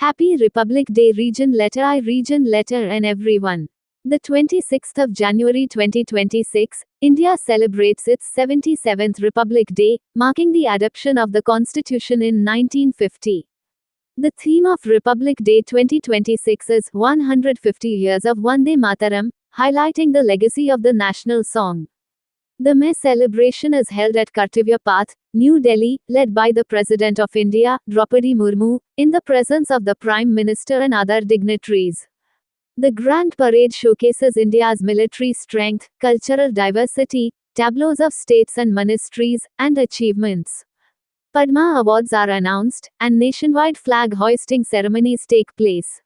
Happy Republic Day Region Letter I Region Letter and everyone. The 26th of January 2026, India celebrates its 77th Republic Day, marking the adoption of the Constitution in 1950. The theme of Republic Day 2026 is 150 years of Vande Mataram, highlighting the legacy of the national song. The May celebration is held at Kartavya Path, New Delhi, led by the President of India, Draupadi Murmu, in the presence of the Prime Minister and other dignitaries. The Grand Parade showcases India's military strength, cultural diversity, tableaus of states and ministries, and achievements. Padma Awards are announced, and nationwide flag hoisting ceremonies take place.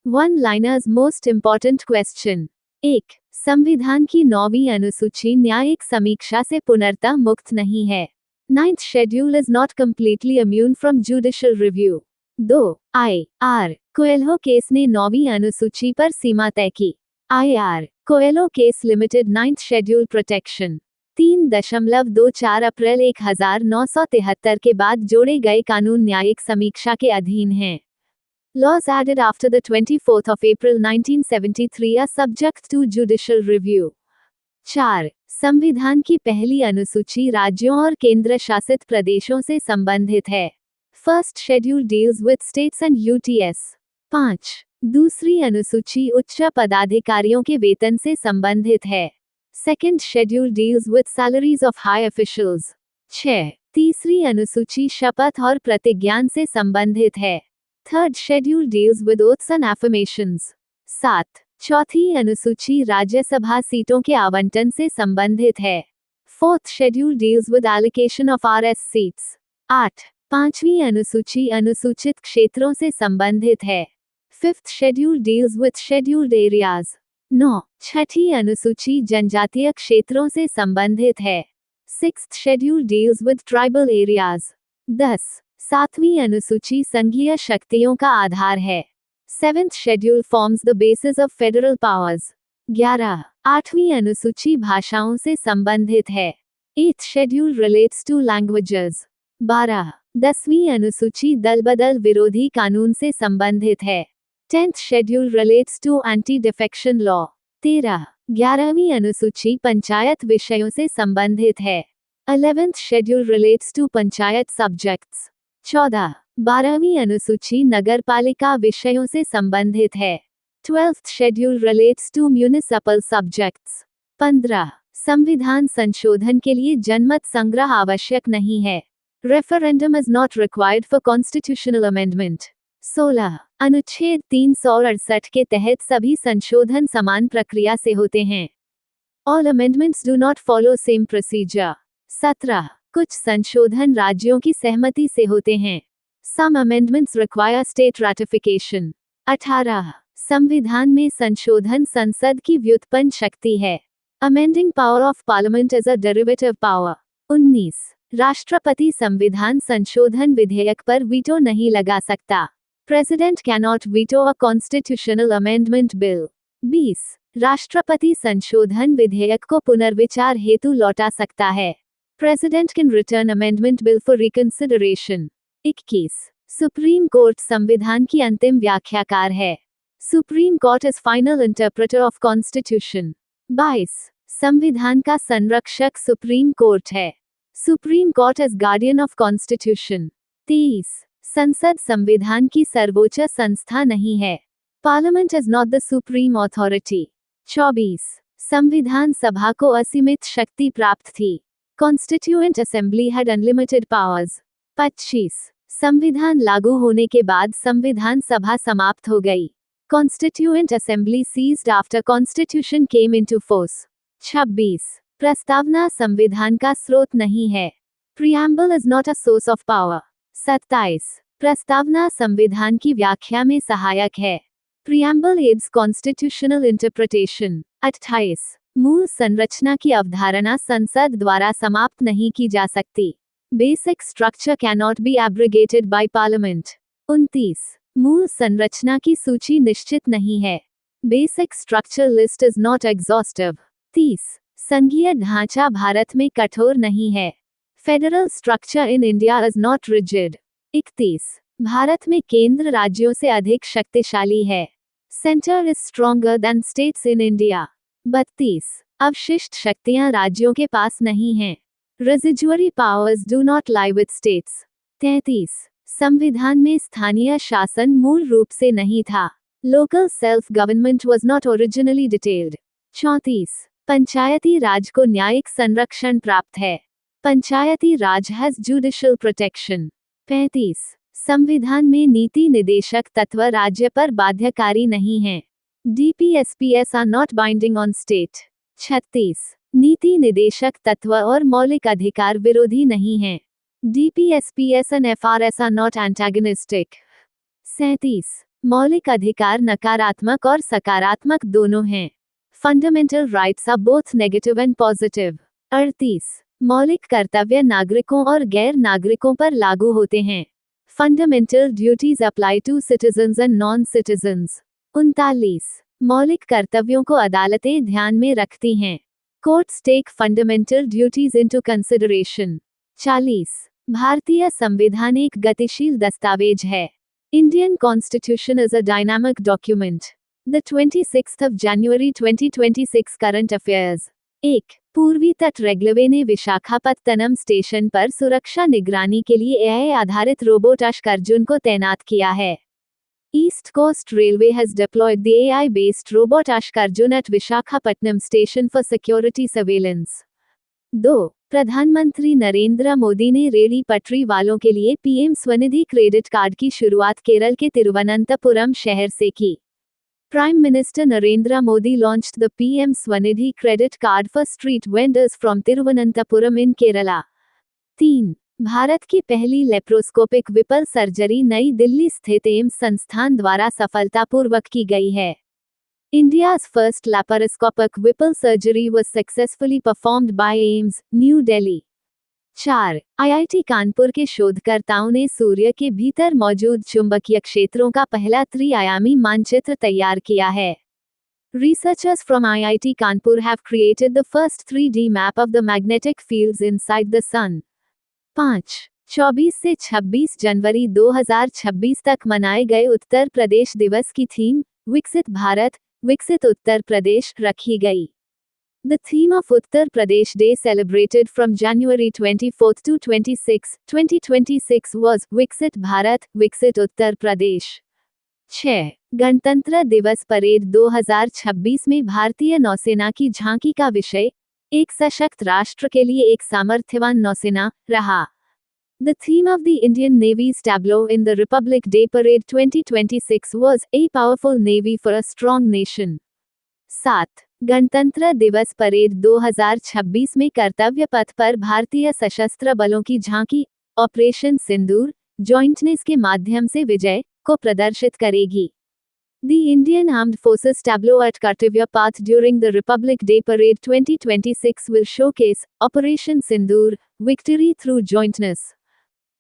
One-liners most important question. 1. संविधान की 9वीं अनुसूची न्यायिक समीक्षा से पूर्णतः मुक्त नहीं है. 9th schedule is not completely immune from judicial review. 2. I.R. Coelho case ने 9वीं अनुसूची पर सीमा तय की. I.R. Coelho case limited 9th schedule protection. 3.24 अप्रैल 1973 के बाद जोड़े गए कानून न्यायिक समीक्षा के अधीन हैं. Laws added after the 24th of April 1973 are subject to judicial review. 4. संविधान की पहली अनुसूची राज्यों और केंद्र शासित प्रदेशों से संबंधित है. First schedule deals with states and UTS. 5. दूसरी अनुसूची उच्च पदाधिकारियों के वेतन से संबंधित है. Second schedule deals with salaries of high officials. 6. तीसरी अनुसूची शपथ और प्रतिज्ञान से संबंधित है. Third schedule deals with oaths and affirmations. 7. चौथी अनुसूची राज्यसभा सीटों के आवंटन से संबंधित है. Fourth schedule deals with allocation of RS seats. 8. पांचवी अनुसूची अनुसूचित क्षेत्रों से संबंधित है. Fifth schedule deals with scheduled areas. 9. छठी अनुसूची जनजातीय क्षेत्रों से संबंधित है. Sixth schedule deals with tribal areas. 10. सातवीं अनुसूची संघीय शक्तियों का आधार है. 7th schedule forms the basis of federal powers. 11. आठवीं अनुसूची भाषाओं से संबंधित है. 8th schedule relates to languages. 12. 10वीं अनुसूची दलबदल विरोधी कानून से संबंधित है. 10th schedule relates to anti-defection law. 13. 11वीं अनुसूची पंचायत विषयों से संबंधित है. 11th schedule relates to panchayat subjects. 14. 12वीं अनुसूची नगरपालिका विषयों से संबंधित है. 12th schedule relates to municipal subjects. 15. संविधान संशोधन के लिए जनमत संग्रह आवश्यक नहीं है. Referendum is not required for constitutional amendment. 16. अनुच्छेद 368 के तहत सभी संशोधन समान प्रक्रिया से होते हैं. All amendments do not follow same procedure. 17. कुछ संशोधन राज्यों की सहमति से होते हैं. Some amendments require state ratification. 18. संविधान में संशोधन संसद की व्युत्पन्न शक्ति है. Amending power of parliament is a derivative power. 19. राष्ट्रपति संविधान संशोधन विधेयक पर वीटो नहीं लगा सकता. President cannot veto a constitutional amendment bill. 20. राष्ट्रपति संशोधन विधेयक को पुनर्विचार हेतु लौटा सकता है. President can return amendment bill for reconsideration. 21. Supreme court संविधान की अंतिम व्याख्याकार है. Supreme Court is final interpreter of Constitution. 22. संविधान का संरक्षक सुप्रीम कोर्ट है. Supreme Court is guardian of Constitution. 23. संसद संविधान की सर्वोच्च संस्था नहीं है. Parliament is not the supreme authority. 24. संविधान सभा को असीमित शक्ति प्राप्त थी. Constituent Assembly had unlimited powers. 25. संविधान लागू होने के बाद संविधान सभा समाप्त हो गई. Constituent Assembly ceased after Constitution came into force. 26. प्रस्तावना संविधान का स्रोत नहीं है. Preamble is not a source of power. 27. प्रस्तावना संविधान की व्याख्या में सहायक है. Preamble aids constitutional interpretation. 28. मूल संरचना की अवधारणा संसद द्वारा समाप्त नहीं की जा सकती. Basic structure cannot be abrogated by parliament. 29. मूल संरचना की सूची निश्चित नहीं है. Basic structure list is not exhaustive. 30. संघीय ढांचा भारत में कठोर नहीं है. Federal structure in India is not rigid. 31. Bharat में केंद्र राज्यों से अधिक शक्तिशाली है। Centre is stronger than states in India. 32 अवशिष्ट शक्तियां राज्यों के पास नहीं हैं। Residuary powers do not lie with states. 33 संविधान में स्थानीय शासन मूल रूप से नहीं था। Local self government was not originally detailed. 34 पंचायती राज को न्यायिक संरक्षण प्राप्त है। पंचायती राज हैज जुडिशियल प्रोटेक्शन। 35 संविधान में नीति निदेशक तत्व राज्य पर बाध्यकारी नहीं हैं। DPSPS are not binding on state. 36 नीति निदेशक तत्व और मौलिक अधिकार विरोधी नहीं हैं। DPSPS and FRS are not antagonistic। 37 मौलिक अधिकार नकारात्मक और सकारात्मक दोनों हैं। Fundamental rights are both negative and positive. 38 मौलिक कर्तव्य नागरिकों और गैर नागरिकों पर लागू होते हैं। Fundamental duties apply to citizens and non citizens. 39 मौलिक कर्तव्यों को अदालतें ध्यान में रखती हैं। Courts take fundamental duties into consideration. 40 भारतीय संविधान एक गतिशील दस्तावेज है। Indian constitution is a dynamic document. The 26th of January 2026 current affairs. 1 पूर्वी तट रेलवे ने विशाखापत्तनम स्टेशन पर सुरक्षा निगरानी के लिए AI आधारित रोबोट अश्क अर्जुन को तैनात किया है। East Coast Railway has deployed the AI-based robot Ashk Arjun at Visakhapatnam station for security surveillance। 2 प्रधानमंत्री नरेंद्र मोदी ने रेली पटरी वालों के लिए PM स्वनिधि क्रेडिट कार्ड की शुरुआत केरल के तिरुवनंतपुरम शहर से की। Prime Minister Narendra Modi launched the PM Swanidhi credit card for street vendors from Tiruvananthapuram in Kerala। 3 Bharat की पहली लेप्रोस्कोपिक विपल सर्जरी नई दिल्ली स्थित एम्स संस्थान द्वारा सफलतापूर्वक की गई है। India's first laparoscopic whipple surgery was successfully performed by AIIMS, new Delhi. 4 IIT Kanpur के शोधकर्ताओं ने सूर्य के भीतर मौजूद चुंबकीय क्षेत्रों का पहला त्रि-आयामी मानचित्र तैयार किया है। Researchers from IIT Kanpur have created the first 3D map of the magnetic fields inside the sun। 5 24 से 26 जनवरी 2026 तक मनाए गए उत्तर प्रदेश दिवस की थीम विकसित भारत, विकसित उत्तर प्रदेश रखी गई। The theme of Uttar Pradesh Day celebrated from January 24 to 26, 2026 was विकसित भारत, विकसित उत्तर प्रदेश। 6 गणतंत्र दिवस परेड 2026 में भारतीय नौसेना की झांकी का विषय एक सशक्त राष्ट्र के लिए एक सामर्थ्यवान नौसेना रहा। The theme of the Indian Navy's tableau in the Republic Day Parade 2026 was A Powerful Navy for a Strong Nation। 7 गणतंत्र दिवस परेड 2026 में कर्तव्य पथ पर भारतीय सशस्त्र बलों की झांकी ऑपरेशन सिंदूर जॉइंटनेस के माध्यम से विजय को प्रदर्शित करेगी। The Indian Armed Forces tableau at Kartavya Path during the Republic Day Parade 2026 will showcase Operation Sindoor, victory through jointness।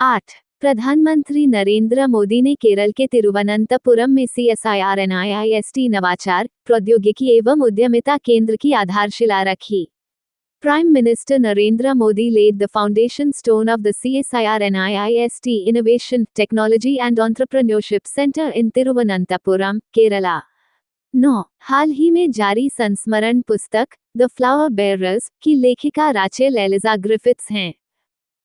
8 प्रधानमंत्री नरेंद्र मोदी ने केरल के तिरुवनंतपुरम में CSIR-NIIST नवाचार, प्रौद्योगिकी एवं उद्यमिता केंद्र की आधारशिला रखी। Prime Minister Narendra Modi laid the foundation stone of the CSIR-NIIST Innovation, Technology and Entrepreneurship Center in Tiruvananthapuram, Kerala। 9 हाल ही में जारी संस्मरण पुस्तक द फ्लावर बेयरर्स की लेखिका राचेल एलिजा ग्रिफिथ्स हैं।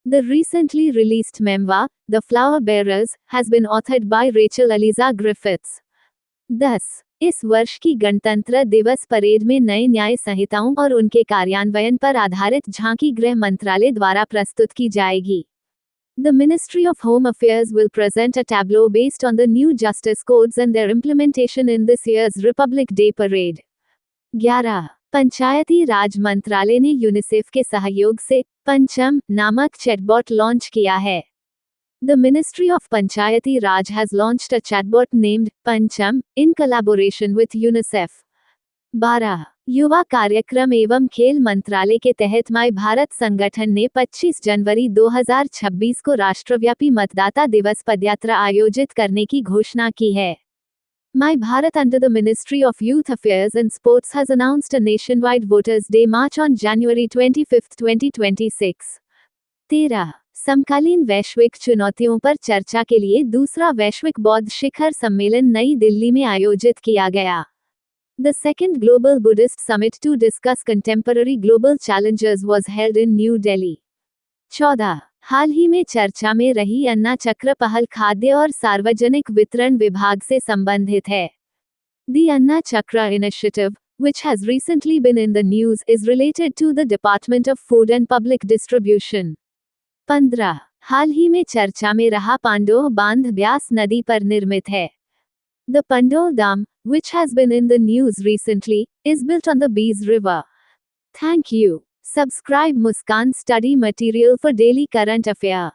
The recently released memoir, The Flower Bearers, has been authored by Rachel Eliza Griffiths। 10 इस वर्ष की गणतंत्र दिवस परेड में नए न्याय संहिताओं और उनके कार्यान्वयन पर आधारित झांकी गृह मंत्रालय द्वारा प्रस्तुत की जाएगी। The Ministry of Home Affairs will present a tableau based on the new justice codes and their implementation in this year's Republic Day Parade। 11 पंचायती राज मंत्रालय ने यूनिसेफ के सहयोग से पंचम नामक चैटबॉट लॉन्च किया है। The Ministry of Panchayati Raj has launched a chatbot named Pancham in collaboration with UNICEF। 12 युवा कार्यक्रम एवं खेल मंत्रालय के तहत माय भारत संगठन ने 25 जनवरी 2026 को राष्ट्रव्यापी मतदाता दिवस पदयात्रा आयोजित करने की घोषणा की है। My Bharat under the Ministry of Youth Affairs and Sports has announced a nationwide Voters' Day march on January 25, 2026। 13 समकालीन वैश्विक चुनौतियों पर चर्चा के लिए दूसरा वैश्विक बौद्ध शिखर सम्मेलन नई दिल्ली में आयोजित किया गया। The second Global Buddhist Summit to discuss contemporary global challenges was held in New Delhi. 14. हाल ही में चर्चा में रही अन्ना चक्र पहल खाद्य और सार्वजनिक वितरण विभाग से संबंधित है। The Anna Chakra initiative, which has recently been in the news, is related to the Department of Food and Public Distribution. 15. हाल ही में चर्चा में रहा पांडोह बांध ब्यास नदी पर निर्मित है। The Pandoh Dam, which has been in the news recently, is built on the Beas River. Thank you. Subscribe Muskan Study Material for daily current affair.